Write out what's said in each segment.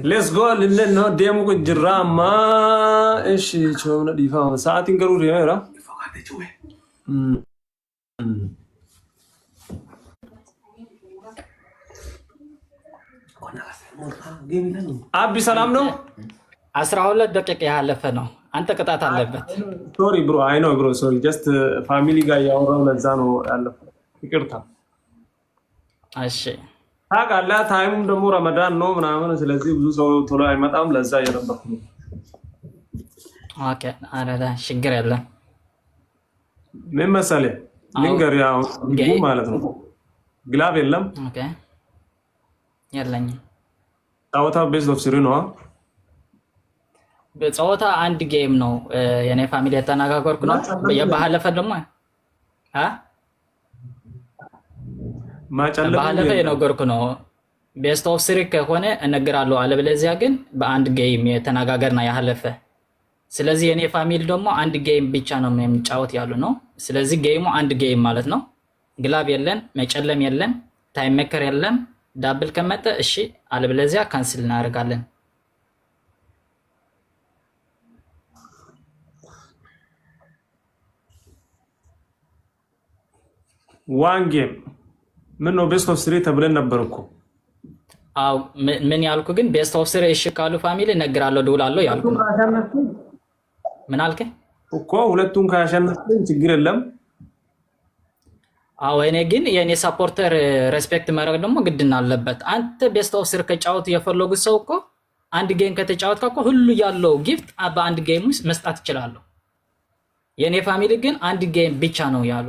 Let's go لنا ديمو كجراما ايش شو نديفا ساعات نقروا يا አቢ ሰላም ነው። 12 ደቂቃ ያለፈ ነው። አንተ ቅጣት አለበት። ሶሪ ብሮ አይ ኖ ብሮ ሶሪ ጀስት ፋሚሊ ጋር ያወራው ለዛ ነው ያለፈው። ይቅርታ። እሺ ታውቃለህ፣ ታይሙም ደግሞ ረመዳን ነው ምናምን፣ ስለዚህ ብዙ ሰው ቶሎ አይመጣም። ለዛ እየነበርኩ ነው። ኦኬ አረዳ ችግር የለም። ምን መሰለህ ልንገር፣ ያው ማለት ነው ግላብ የለም። ኦኬ የለኝም። ጨዋታው ቤዝ ኦፍ ስሪ ነው። በጨዋታ አንድ ጌም ነው። የኔ ፋሚሊ የተነጋገርኩ ነው። የባለፈ ደግሞ ባለፈ የነገርኩ ነው። ቤስት ኦፍ ስሪ ከሆነ እነግራለሁ፣ አለበለዚያ ግን በአንድ ጌም የተነጋገርና ያለፈ። ስለዚህ የኔ ፋሚሊ ደግሞ አንድ ጌም ብቻ ነው የሚጫወት ያሉ ነው። ስለዚህ ጌሙ አንድ ጌም ማለት ነው። ግላብ የለን፣ መጨለም የለን፣ ታይም ሜከር የለም። ዳብል ከመጣ እሺ፣ አለበለዚያ ካንስል እናደርጋለን። ዋን ጌም ምን ነው ቤስት ኦፍ ስሪ ተብለን ነበር እኮ። አው ምን ያልኩ ግን ቤስት ኦፍ ስሪ እሺ ካሉ ፋሚሊ እነግራለሁ፣ ደውላለሁ ያልኩ ነው። ምን አልከ እኮ? ሁለቱን ካሸነፍን ችግር የለም። አዎ እኔ ግን የኔ ሰፖርተር ሬስፔክት ማድረግ ደግሞ ግድና አለበት። አንተ ቤስት ኦፍ ስሪ ከጫወት የፈለጉ ሰው እኮ አንድ ጌም ከተጫወት እኮ ሁሉ ያለው ጊፍት በአንድ ጌም ውስጥ መስጣት ይችላል። የኔ ፋሚሊ ግን አንድ ጌም ብቻ ነው ያሉ።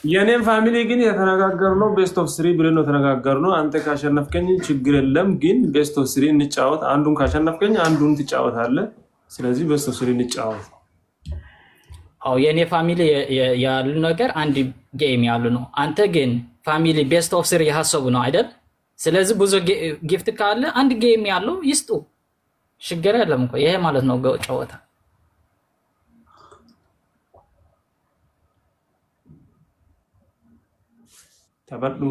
የኔም ፋሚሊ ግን የተነጋገርነው ቤስት ኦፍ ስሪ ብለን ነው ተነጋገርነው። አንተ ካሸነፍከኝ ችግር የለም፣ ግን ቤስት ኦፍ ስሪ እንጫወት። አንዱን ካሸነፍከኝ አንዱን ትጫወታለህ። ስለዚህ ቤስት ኦፍ ስሪ እንጫወት። አው የኔ ፋሚሊ ያሉ ነገር አንድ ጌም ያሉ ነው። አንተ ግን ፋሚሊ ቤስት ኦፍ ስሪ ያሰቡ ነው አይደል? ስለዚህ ብዙ ጊፍት ካለ አንድ ጌም ያለው ይስጡ፣ ችግር የለም እኮ ይሄ ማለት ነው ጨዋታ። ተበሉ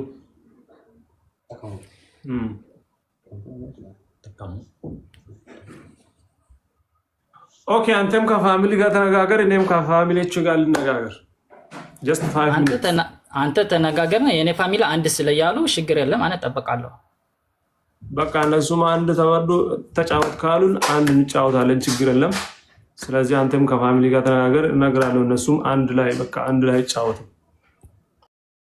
ኦኬ። አንተም ከፋሚሊ ጋር ተነጋገር፣ እኔም ከፋሚሊዎች ጋር ልነጋገር። ጀስት 5 ሚኒትስ አንተ ተነጋገርና የኔ ፋሚሊ አንድ ስለያሉ ችግር የለም፣ እኔ እጠብቃለሁ። በቃ እነሱም አንድ ተወዱ ተጫወት ካሉን አንድ እንጫወታለን፣ ችግር የለም። ስለዚህ አንተም ከፋሚሊ ጋር ተነጋገር፣ እነግራለሁ። እነሱም አንድ ላይ በቃ አንድ ላይ ይጫወቱ።